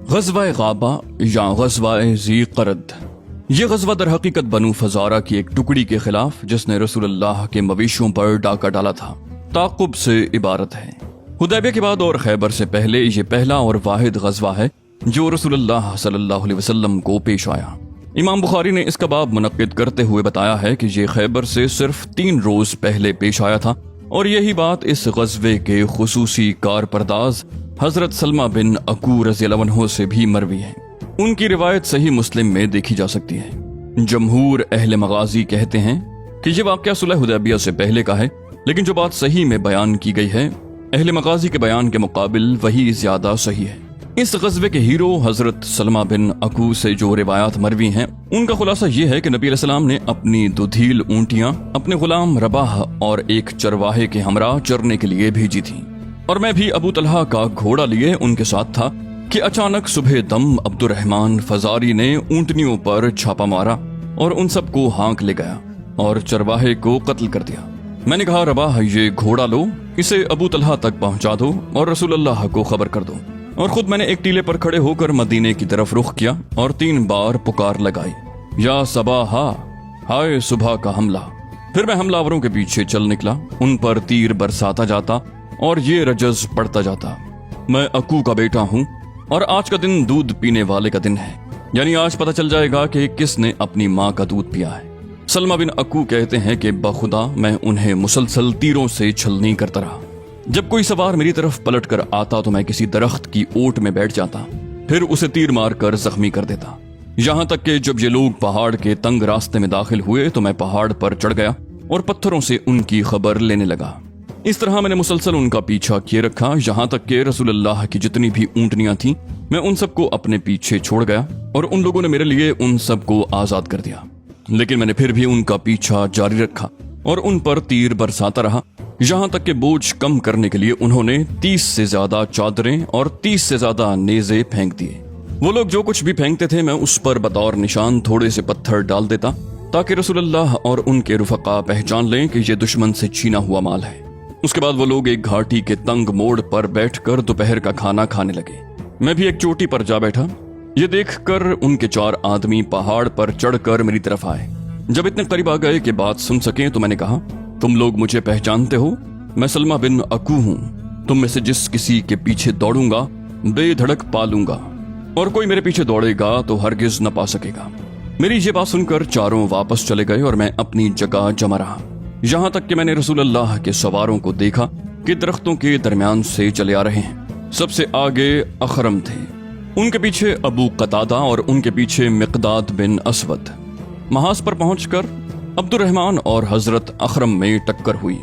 غزوہ غابہ یا غزوہ ذی قرد، یہ غزوہ در حقیقت بنو فزارہ کی ایک ٹکڑی کے خلاف جس نے رسول اللہ کے مویشیوں پر ڈاکہ ڈالا تھا تعقب سے عبارت ہے۔ حدیبیہ کے بعد اور خیبر سے پہلے یہ پہلا اور واحد غزوہ ہے جو رسول اللہ صلی اللہ علیہ وسلم کو پیش آیا۔ امام بخاری نے اس کا باب منعقد کرتے ہوئے بتایا ہے کہ یہ خیبر سے صرف 3 روز پہلے پیش آیا تھا، اور یہی بات اس غزوے کے خصوصی کارپرداز حضرت سلمہ بن اکو رضی اللہ عنہ سے بھی مروی ہے۔ ان کی روایت صحیح مسلم میں دیکھی جا سکتی ہے۔ جمہور اہل مغازی کہتے ہیں کہ یہ واقعہ صلح حدیبیہ سے پہلے کا ہے، لیکن جو بات صحیح میں بیان کی گئی ہے اہل مغازی کے بیان کے مقابل وہی زیادہ صحیح ہے۔ اس غزوے کے ہیرو حضرت سلمہ بن اکو سے جو روایات مروی ہیں ان کا خلاصہ یہ ہے کہ نبی علیہ السلام نے اپنی دودھیل اونٹیاں اپنے غلام رباح اور ایک چرواہے کے ہمراہ چرنے کے لیے بھیجی تھیں، اور میں بھی ابو طلحہ کا گھوڑا لیے ان کے ساتھ تھا کہ اچانک صبح دم عبد الرحمن فزاری نے اونٹنیوں پر چھاپا مارا اور ان سب کو ہانک لے گیا اور چرواہے کو قتل کر دیا۔ میں نے کہا رباح یہ گھوڑا لو، اسے ابو طلحہ تک پہنچا دو اور رسول اللہ کو خبر کر دو، اور خود میں نے ایک ٹیلے پر کھڑے ہو کر مدینے کی طرف رخ کیا اور 3 بار پکار لگائی، یا صباحا، ہائے صبح کا حملہ۔ پھر میں حملہ آوروں کے پیچھے چل نکلا، ان پر تیر برساتا جاتا اور یہ رجز پڑتا جاتا۔ میں اکو کا بیٹا ہوں اور آج کا دن دودھ پینے والے کا دن ہے، یعنی آج پتہ چل جائے گا کہ کس نے اپنی ماں کا دودھ پیا ہے۔ سلمہ بن اکو کہتے ہیں کہ بخدا میں انہیں مسلسل تیروں سے چھلنی کرتا رہا۔ جب کوئی سوار میری طرف پلٹ کر آتا تو میں کسی درخت کی اوٹ میں بیٹھ جاتا، پھر اسے تیر مار کر زخمی کر دیتا، یہاں تک کہ جب یہ لوگ پہاڑ کے تنگ راستے میں داخل ہوئے تو میں پہاڑ پر چڑھ گیا اور پتھروں سے ان کی خبر لینے لگا۔ اس طرح میں نے مسلسل ان کا پیچھا کیے رکھا، یہاں تک کہ رسول اللہ کی جتنی بھی اونٹنیاں تھیں میں ان سب کو اپنے پیچھے چھوڑ گیا، اور ان لوگوں نے میرے لیے ان سب کو آزاد کر دیا، لیکن میں نے پھر بھی ان کا پیچھا جاری رکھا اور ان پر تیر برساتا رہا، یہاں تک کہ بوجھ کم کرنے کے لیے انہوں نے 30 سے زیادہ چادریں اور 30 سے زیادہ نیزے پھینک دیے۔ وہ لوگ جو کچھ بھی پھینکتے تھے میں اس پر بطور نشان تھوڑے سے پتھر ڈال دیتا تاکہ رسول اللہ اور ان کے رفقا پہچان لیں کہ یہ دشمن سے چھینا ہوا مال ہے۔ اس کے بعد وہ لوگ ایک گھاٹی کے تنگ موڑ پر بیٹھ کر دوپہر کا کھانا کھانے لگے۔ میں بھی ایک چوٹی پر جا بیٹھا۔ یہ دیکھ کر ان کے 4 آدمی پہاڑ پر چڑھ کر میری طرف آئے۔ جب اتنے قریب آ گئے کہ بات سن سکیں تو میں نے کہا، تم لوگ مجھے پہچانتے ہو؟ میں سلمہ بن اکو ہوں۔ تم میں سے جس کسی کے پیچھے دوڑوں گا بے دھڑک پا لوں گا، اور کوئی میرے پیچھے دوڑے گا تو ہرگز نہ پا سکے گا۔ میری یہ بات سن کر چاروں واپس چلے گئے اور میں اپنی جگہ جمع رہا، یہاں تک کہ میں نے رسول اللہ کے سواروں کو دیکھا کہ درختوں کے درمیان سے چلے آ رہے ہیں۔ سب سے آگے اخرم تھے، ان کے پیچھے ابو قتادہ اور ان کے پیچھے مقداد بن اسود۔ محاذ پر پہنچ کر عبد الرحمن اور حضرت اخرم میں ٹکر ہوئی۔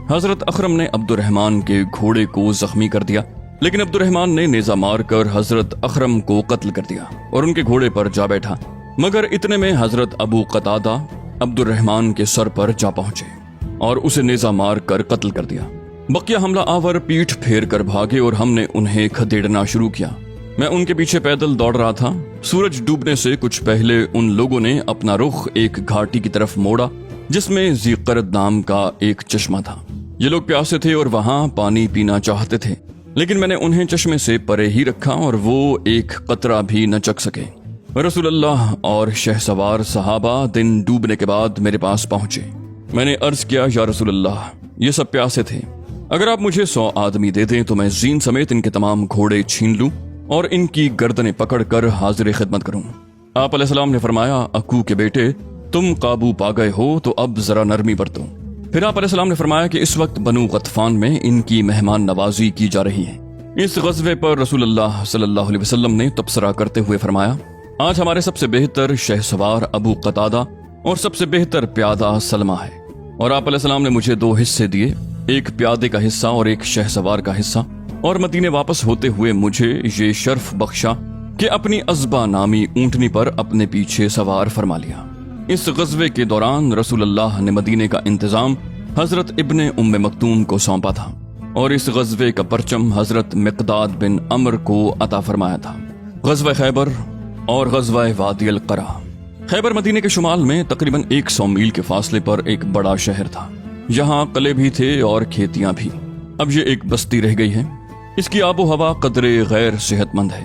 حضرت اخرم نے عبد الرحمن کے گھوڑے کو زخمی کر دیا، لیکن عبد الرحمن نے نیزہ مار کر حضرت اخرم کو قتل کر دیا اور ان کے گھوڑے پر جا بیٹھا، مگر اتنے میں حضرت ابو قتادہ عبد الرحمن کے سر پر جا پہنچے اور اسے نیزہ مار کر قتل کر دیا۔ بقیہ حملہ آور پیٹھ پھیر کر بھاگے اور ہم نے انہیں کھدیڑنا شروع کیا۔ میں ان کے پیچھے پیدل دوڑ رہا تھا۔ سورج ڈوبنے سے کچھ پہلے ان لوگوں نے اپنا رخ ایک گھاٹی کی طرف موڑا جس میں ذی قرد نام کا ایک چشمہ تھا۔ یہ لوگ پیاسے تھے اور وہاں پانی پینا چاہتے تھے، لیکن میں نے انہیں چشمے سے پرے ہی رکھا اور وہ ایک قطرہ بھی نہ چکھ سکے۔ رسول اللہ اور شہسوار صحابہ دن ڈوبنے کے بعد میرے پاس پہنچے۔ میں نے عرض کیا، یا رسول اللہ، یہ سب پیاسے تھے، اگر آپ مجھے 100 آدمی دے دیں تو میں زین سمیت ان کے تمام گھوڑے چھین لوں اور ان کی گردنیں پکڑ کر حاضر خدمت کروں۔ آپ علیہ السلام نے فرمایا، اکو کے بیٹے، تم قابو پا گئے ہو تو اب ذرا نرمی برتو۔ پھر آپ علیہ السلام نے فرمایا کہ اس وقت بنو غطفان میں ان کی مہمان نوازی کی جا رہی ہے۔ اس غزوے پر رسول اللہ صلی اللہ علیہ وسلم نے تبصرہ کرتے ہوئے فرمایا، آج ہمارے سب سے بہتر شہسوار ابو قتادہ اور سب سے بہتر پیادہ سلمہ ہے، اور آپ علیہ السلام نے مجھے 2 حصے دیے، ایک پیادے کا حصہ اور ایک شہسوار کا حصہ، اور مدینے واپس ہوتے ہوئے مجھے یہ شرف بخشا کہ اپنی ازبا نامی اونٹنی پر اپنے پیچھے سوار فرما لیا۔ اس غزوے کے دوران رسول اللہ نے مدینے کا انتظام حضرت ابن ام مکتوم کو سونپا تھا، اور اس غزوے کا پرچم حضرت مقداد بن عمر کو عطا فرمایا تھا۔ غزوہ خیبر اور غزوہ وادی القرا۔ خیبر مدینے کے شمال میں تقریباً 100 میل کے فاصلے پر ایک بڑا شہر تھا، یہاں قلعے بھی تھے اور کھیتیاں بھی۔ اب یہ ایک بستی رہ گئی ہے۔ اس کی آب و ہوا قدرے غیر صحت مند ہے۔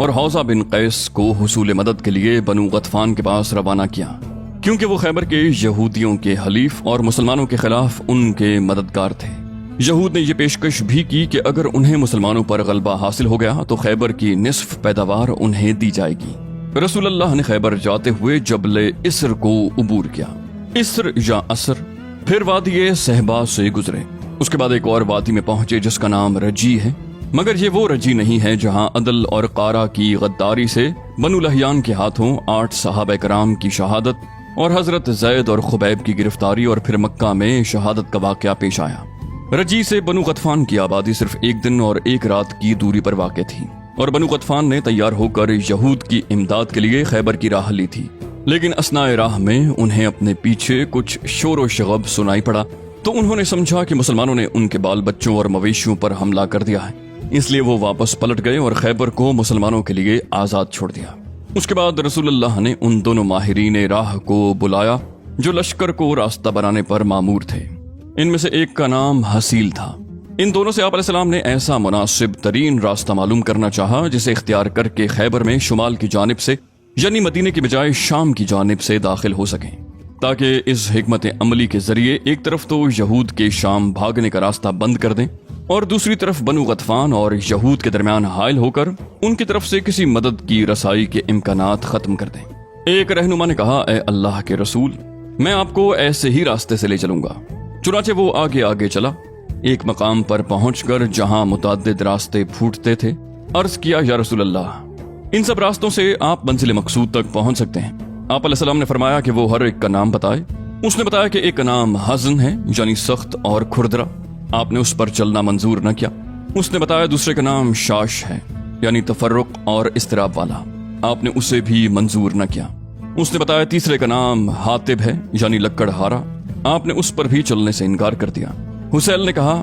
اور حوزہ بن قیس کو حصول مدد کے لیے بنو غطفان کے پاس روانہ کیا، کیونکہ وہ خیبر کے یہودیوں کے حلیف اور مسلمانوں کے خلاف ان کے مددگار تھے۔ یہود نے یہ پیشکش بھی کی کہ اگر انہیں مسلمانوں پر غلبہ حاصل ہو گیا تو خیبر کی نصف پیداوار انہیں دی جائے گی۔ رسول اللہ نے خیبر جاتے ہوئے جبل اسر کو عبور کیا، اسر یا اسر، پھر وادی صحبا سے گزرے، اس کے بعد ایک اور وادی میں پہنچے جس کا نام رجی ہے، مگر یہ وہ رجی نہیں ہے جہاں عدل اور قارہ کی غداری سے بنو لہیان کے ہاتھوں 8 صحابہ کرام کی شہادت اور حضرت زید اور خبیب کی گرفتاری اور پھر مکہ میں شہادت کا واقعہ پیش آیا۔ رجی سے بنو غطفان کی آبادی صرف 1 دن اور 1 رات کی دوری پر واقع تھی، اور بنو غطفان نے تیار ہو کر یہود کی امداد کے لیے خیبر کی راہ لی تھی، لیکن اثناء راہ میں انہیں اپنے پیچھے کچھ شور و شغب سنائی پڑا تو انہوں نے سمجھا کہ مسلمانوں نے ان کے بال بچوں اور مویشیوں پر حملہ کر دیا ہے، اس لیے وہ واپس پلٹ گئے اور خیبر کو مسلمانوں کے لیے آزاد چھوڑ دیا۔ اس کے بعد رسول اللہ نے ان دونوں ماہرین راہ کو بلایا جو لشکر کو راستہ بنانے پر مامور تھے، ان میں سے ایک کا نام حسیل تھا۔ ان دونوں سے آپ علیہ السلام نے ایسا مناسب ترین راستہ معلوم کرنا چاہا جسے اختیار کر کے خیبر میں شمال کی جانب سے یعنی مدینے کی بجائے شام کی جانب سے داخل ہو سکیں، تاکہ اس حکمت عملی کے ذریعے ایک طرف تو یہود کے شام بھاگنے کا راستہ بند کر دیں اور دوسری طرف بنو غطفان اور یہود کے درمیان حائل ہو کر ان کی طرف سے کسی مدد کی رسائی کے امکانات ختم کر دیں۔ ایک رہنما نے کہا، اے اللہ کے رسول، میں آپ کو ایسے ہی راستے سے لے چلوں گا۔ چنانچہ وہ آگے آگے چلا، ایک مقام پر پہنچ کر جہاں متعدد راستے پھوٹتے تھے عرض کیا، یا رسول اللہ، ان سب راستوں سے آپ منزل مقصود تک پہنچ سکتے ہیں؟ آپ علیہ السلام نے فرمایا کہ وہ ہر ایک کا نام بتائے۔ اس نے بتایا کہ ایک کا نام حزن ہے یعنی سخت اور کھردرا، آپ نے اس پر چلنا منظور نہ کیا۔ اس نے بتایا دوسرے کا نام شاش ہے یعنی تفرق اور اضطراب والا، آپ نے اسے بھی منظور نہ کیا۔ اس نے بتایا تیسرے کا نام حاتب ہے یعنی لکڑہارا، آپ نے اس پر بھی چلنے سے انکار کر دیا۔ حسین نے کہا،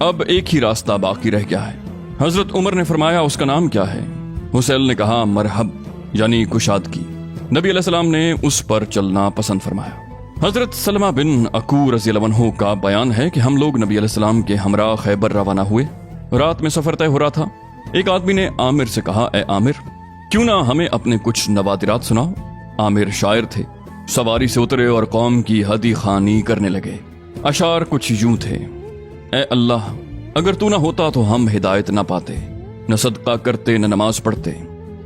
اب ایک ہی راستہ باقی رہ گیا ہے۔ حضرت عمر نے فرمایا، اس کا نام کیا ہے؟ حسین نے کہا، مرحب یعنی کشادگی۔ نبی علیہ السلام نے اس پر چلنا پسند فرمایا۔ حضرت سلمہ بن عکو رضی اللہ عنہ کا بیان ہے کہ ہم لوگ نبی علیہ السلام کے ہمراہ خیبر روانہ ہوئے، رات میں سفر طے ہو رہا تھا۔ ایک آدمی نے عامر سے کہا، اے عامر، کیوں نہ ہمیں اپنے کچھ نوادرات سناؤ؟ عامر شاعر تھے، سواری سے اترے اور قوم کی ہدی خوانی کرنے لگے۔ اشعار کچھ یوں تھے، اے اللہ، اگر تو نہ ہوتا تو ہم ہدایت نہ پاتے، نہ صدقہ کرتے نہ نماز پڑھتے،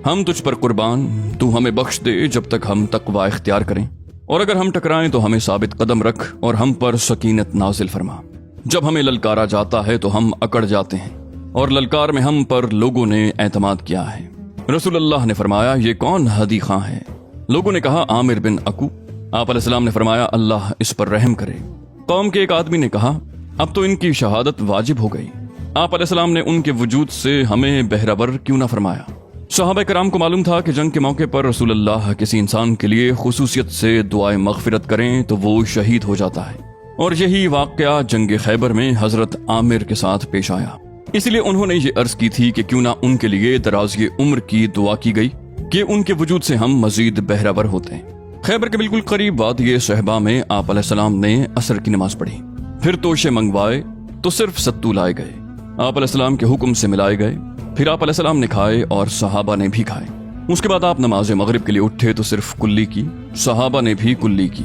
ہم تجھ پر قربان، تو ہمیں بخش دے جب تک ہم تقوی اختیار کریں، اور اگر ہم ٹکرائیں تو ہمیں ثابت قدم رکھ اور ہم پر سکینت نازل فرما۔ جب ہمیں للکارا جاتا ہے تو ہم اکڑ جاتے ہیں، اور للکار میں ہم پر لوگوں نے اعتماد کیا ہے۔ رسول اللہ نے فرمایا، یہ کون ہدی خواں ہے؟ لوگوں نے کہا، عامر بن عکو۔ آپ علیہ السلام نے فرمایا، اللہ اس پر رحم کرے۔ قوم کے ایک آدمی نے کہا، اب تو ان کی شہادت واجب ہو گئی، آپ علیہ السلام نے ان کے وجود سے ہمیں بہربر کیوں نہ فرمایا؟ صحابہ کرام کو معلوم تھا کہ جنگ کے موقع پر رسول اللہ کسی انسان کے لیے خصوصیت سے دعائیں مغفرت کریں تو وہ شہید ہو جاتا ہے، اور یہی واقعہ جنگ خیبر میں حضرت عامر کے ساتھ پیش آیا۔ اس لیے انہوں نے یہ عرض کی تھی کہ کیوں نہ ان کے لیے درازی عمر کی دعا کی گئی کہ ان کے وجود سے ہم مزید بہربر ہوتے ہیں۔ خیبر کے بالکل قریب وادی صحبا میں آپ علیہ السلام نے عصر کی نماز پڑھی، پھر توشے منگوائے تو صرف ستو لائے گئے، آپ علیہ السلام کے حکم سے ملائے گئے، پھر آپ علیہ السلام نے کھائے اور صحابہ نے بھی کھائے۔ اس کے بعد آپ نماز مغرب کے لیے اٹھے تو صرف کلی کی، صحابہ نے بھی کلی کی۔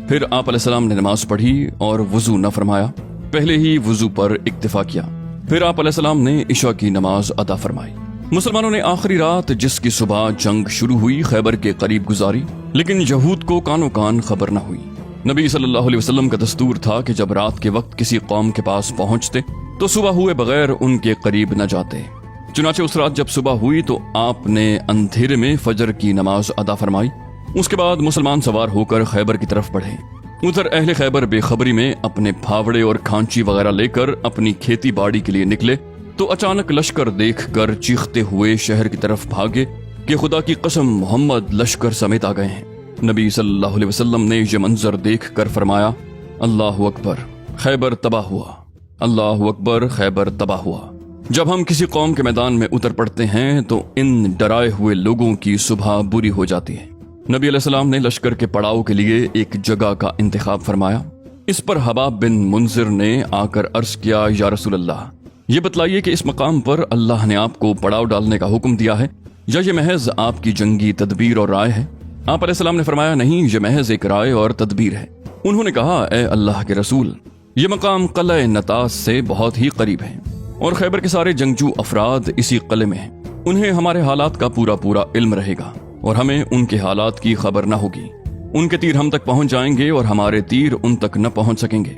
پھر آپ علیہ السلام نے نماز پڑھی اور وضو نہ فرمایا، پہلے ہی وضو پر اکتفا کیا۔ پھر آپ علیہ السلام نے عشاء کی نماز ادا فرمائی۔ مسلمانوں نے آخری رات جس کی صبح جنگ شروع ہوئی خیبر کے قریب گزاری، لیکن یہود کو کانوں کان خبر نہ ہوئی۔ نبی صلی اللہ علیہ وسلم کا دستور تھا کہ جب رات کے وقت کسی قوم کے پاس پہنچتے تو صبح ہوئے بغیر ان کے قریب نہ جاتے۔ چنانچہ اس رات جب صبح ہوئی تو آپ نے اندھیرے میں فجر کی نماز ادا فرمائی۔ اس کے بعد مسلمان سوار ہو کر خیبر کی طرف بڑھے۔ ادھر اہل خیبر بے خبری میں اپنے پھاوڑے اور کھانچی وغیرہ لے کر اپنی کھیتی باڑی کے لیے نکلے تو اچانک لشکر دیکھ کر چیختے ہوئے شہر کی طرف بھاگے کہ خدا کی قسم محمد لشکر سمیت آ گئے ہیں۔ نبی صلی اللہ علیہ وسلم نے یہ منظر دیکھ کر فرمایا، اللہ اکبر، خیبر تباہ ہوا، اللہ اکبر، خیبر تباہ ہوا۔ جب ہم کسی قوم کے میدان میں اتر پڑتے ہیں تو ان ڈرائے ہوئے لوگوں کی صبح بری ہو جاتی ہے۔ نبی علیہ السلام نے لشکر کے پڑاؤ کے لیے ایک جگہ کا انتخاب فرمایا۔ اس پر حباب بن منذر نے آ کر عرض کیا، یا رسول اللہ، یہ بتلائیے کہ اس مقام پر اللہ نے آپ کو پڑاؤ ڈالنے کا حکم دیا ہے یا یہ محض آپ کی جنگی تدبیر اور رائے ہے؟ آپ علیہ السلام نے فرمایا نہیں، یہ محض ایک رائے اور تدبیر ہے۔ انہوں نے کہا اے اللہ کے رسول، یہ مقام قلعہ نطاس سے بہت ہی قریب ہے اور خیبر کے سارے جنگجو افراد اسی قلعے میں ہیں، انہیں ہمارے حالات کا پورا علم رہے گا اور ہمیں ان کے حالات کی خبر نہ ہوگی۔ ان کے تیر ہم تک پہنچ جائیں گے اور ہمارے تیر ان تک نہ پہنچ سکیں گے،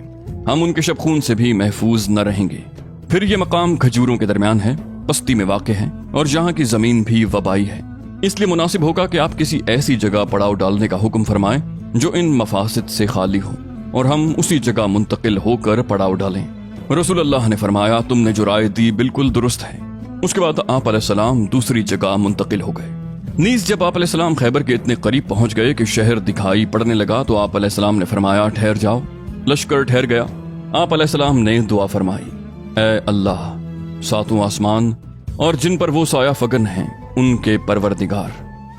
ہم ان کے شبخون سے بھی محفوظ نہ رہیں گے۔ پھر یہ مقام کھجوروں کے درمیان ہے، پستی میں واقع ہے اور جہاں کی زمین بھی وبائی ہے، اس لیے مناسب ہوگا کہ آپ کسی ایسی جگہ پڑاؤ ڈالنے کا حکم فرمائیں جو ان مفاسد سے خالی ہو اور ہم اسی جگہ منتقل ہو کر پڑاؤ ڈالیں۔ رسول اللہ نے فرمایا تم نے جو رائے دی بالکل درست ہے۔ اس کے بعد آپ علیہ السلام دوسری جگہ منتقل ہو گئے۔ نیز جب آپ علیہ السلام خیبر کے اتنے قریب پہنچ گئے کہ شہر دکھائی پڑنے لگا تو آپ علیہ السلام نے فرمایا ٹھہر جاؤ۔ لشکر ٹھہر گیا۔ آپ علیہ السلام نے دعا فرمائی، اے اللہ، ساتوں آسمان اور جن پر وہ سایہ فگن ہیں ان کے پروردگار،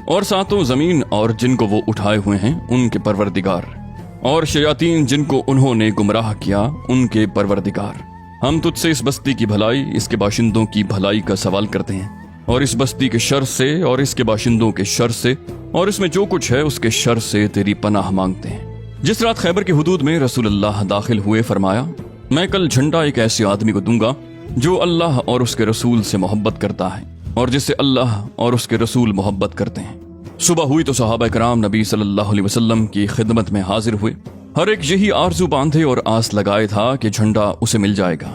اور ساتوں زمین اور جن کو وہ اٹھائے ہوئے ہیں ان کے پروردگار، اور شیاطین جن کو انہوں نے گمراہ کیا ان کے پروردگار، ہم تجھ سے اس بستی کی بھلائی، اس کے باشندوں کی بھلائی کا سوال کرتے ہیں، اور اس بستی کے شر سے اور اس کے باشندوں کے شر سے اور اس میں جو کچھ ہے اس کے شر سے تیری پناہ مانگتے ہیں۔ جس رات خیبر کی حدود میں رسول اللہ داخل ہوئے فرمایا، میں کل جھنڈا ایک ایسے آدمی کو دوں گا جو اللہ اور اس کے رسول سے محبت کرتا ہے اور جس سے اللہ اور اس کے رسول محبت کرتے ہیں۔ صبح ہوئی تو صحابہ کرام نبی صلی اللہ علیہ وسلم کی خدمت میں حاضر ہوئے، ہر ایک یہی آرزو باندھے اور آس لگائے تھا کہ جھنڈا اسے مل جائے گا۔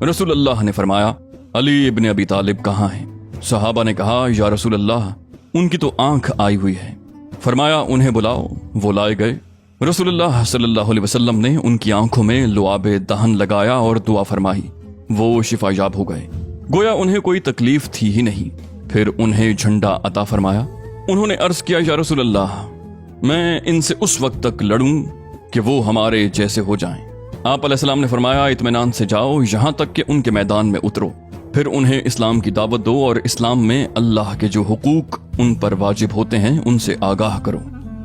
رسول اللہ نے فرمایا علی ابن ابی طالب کہاں ہیں؟ صحابہ نے کہا یا رسول اللہ ان کی تو آنکھ آئی ہوئی ہے۔ فرمایا انہیں بلاؤ۔ وہ لائے گئے۔ رسول اللہ صلی اللہ علیہ وسلم نے ان کی آنکھوں میں لعاب دہن لگایا اور دعا فرمائی، وہ شفا یاب ہو گئے، گویا انہیں کوئی تکلیف تھی ہی نہیں۔ پھر انہیں جھنڈا عطا فرمایا۔ انہوں نے عرض کیا یا رسول اللہ میں ان سے اس وقت تک لڑوں کہ وہ ہمارے جیسے ہو جائیں۔ آپ علیہ السلام نے فرمایا اطمینان سے جاؤ یہاں تک کہ ان کے میدان میں اترو، پھر انہیں اسلام کی دعوت دو اور اسلام میں اللہ کے جو حقوق ان پر واجب ہوتے ہیں ان سے آگاہ کرو۔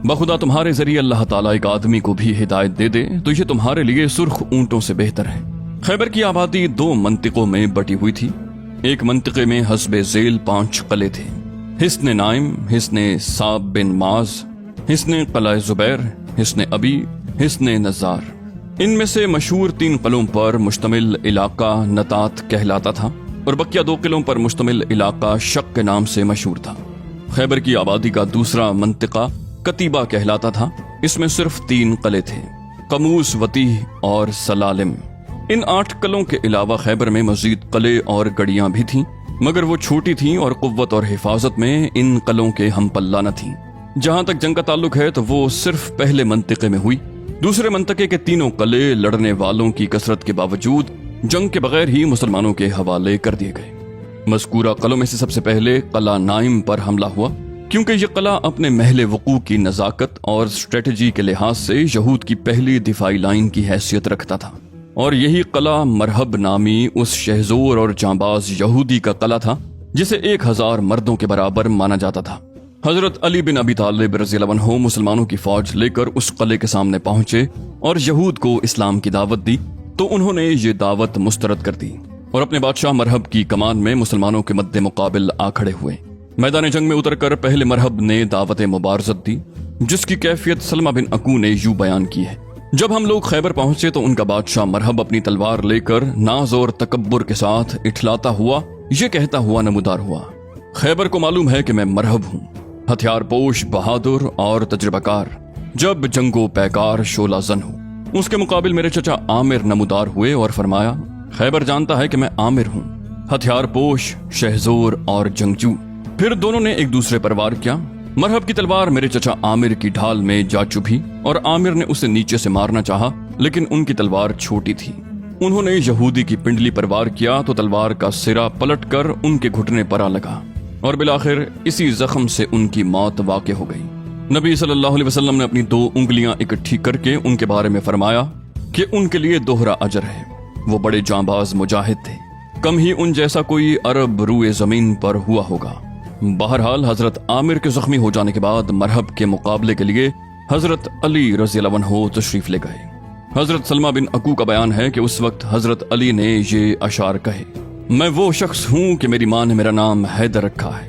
بخدا تمہارے ذریعے اللہ تعالیٰ ایک آدمی کو بھی ہدایت دے دے تو یہ تمہارے لیے سرخ اونٹوں سے بہتر ہے۔ خیبر کی آبادی 2 منطقوں میں بٹی ہوئی تھی۔ ایک منطقے میں حسب ذیل 5 قلعے تھے، حصن نائم، حصن صاب بن معاذ، حصن قلعہ زبیر، حصن ابی، حصن نزار۔ ان میں سے مشہور 3 قلعوں پر مشتمل علاقہ نطات کہلاتا تھا اور بقیہ 2 قلعوں پر مشتمل علاقہ شق کے نام سے مشہور تھا۔ خیبر کی آبادی کا دوسرا منطقہ کتیبہ کہلاتا تھا، اس میں صرف 3 قلعے تھے، قموس، وتیح اور سلالم۔ ان 8 قلعوں کے علاوہ خیبر میں مزید قلعے اور گڑیاں بھی تھیں، مگر وہ چھوٹی تھیں اور قوت اور حفاظت میں ان قلعوں کے ہم پلہ نہ تھیں۔ جہاں تک جنگ کا تعلق ہے تو وہ صرف پہلے منطقے میں ہوئی۔ دوسرے منطقے کے 3 قلعے لڑنے والوں کی کثرت کے باوجود جنگ کے بغیر ہی مسلمانوں کے حوالے کر دیے گئے۔ مذکورہ قلعوں میں سے سب سے پہلے قلعہ نائم پر حملہ ہوا، کیونکہ یہ قلعہ اپنے محل وقوع کی نزاکت اور اسٹریٹجی کے لحاظ سے یہود کی پہلی دفاعی لائن کی حیثیت رکھتا تھا، اور یہی قلعہ مرحب نامی اس شہزور اور جانباز یہودی کا قلعہ تھا جسے 1000 مردوں کے برابر مانا جاتا تھا۔ حضرت علی بن ابی طالب رضی اللہ عنہ مسلمانوں کی فوج لے کر اس قلعے کے سامنے پہنچے اور یہود کو اسلام کی دعوت دی تو انہوں نے یہ دعوت مسترد کر دی اور اپنے بادشاہ مرحب کی کمان میں مسلمانوں کے مد مقابل آ کھڑے ہوئے۔ میدان جنگ میں اتر کر پہلے مرحب نے دعوت مبارزت دی، جس کی کیفیت سلمہ بن اکو نے یوں بیان کی ہے۔ جب ہم لوگ خیبر پہنچے تو ان کا بادشاہ مرحب اپنی تلوار لے کر ناز اور تکبر کے ساتھ اٹھلاتا ہوا یہ کہتا ہوا نمودار ہوا، خیبر کو معلوم ہے کہ میں مرحب ہوں، ہتھیار پوش، بہادر اور تجربہ کار، جب جنگو پیکار شعلہ زن ہوں۔ اس کے مقابل میرے چچا عامر نمودار ہوئے اور فرمایا خیبر جانتا ہے کہ میں عامر ہوں، ہتھیار پوش، شہزور اور جنگجو۔ پھر دونوں نے ایک دوسرے پر وار کیا۔ مرحب کی تلوار میرے چچا عامر کی ڈھال میں جا چبھی اور عامر نے اسے نیچے سے مارنا چاہا، لیکن ان کی تلوار چھوٹی تھی۔ انہوں نے یہودی کی پنڈلی پر وار کیا تو تلوار کا سرا پلٹ کر ان کے گھٹنے پر آ لگا اور بالآخر اسی زخم سے ان کی موت واقع ہو گئی۔ نبی صلی اللہ علیہ وسلم نے اپنی 2 انگلیاں اکٹھی کر کے ان کے بارے میں فرمایا کہ ان کے لیے دوہرا اجر ہے، وہ بڑے جانباز مجاہد تھے، کم ہی ان جیسا کوئی عرب روئے زمین پر ہوا ہوگا۔ بہرحال حضرت عامر کے زخمی ہو جانے کے بعد مرحب کے مقابلے کے لیے حضرت علی رضی اللہ عنہ تشریف لے گئے۔ حضرت سلمہ بن اکو کا بیان ہے کہ اس وقت حضرت علی نے یہ اشعار کہے، میں وہ شخص ہوں کہ میری ماں نے میرا نام حیدر رکھا ہے،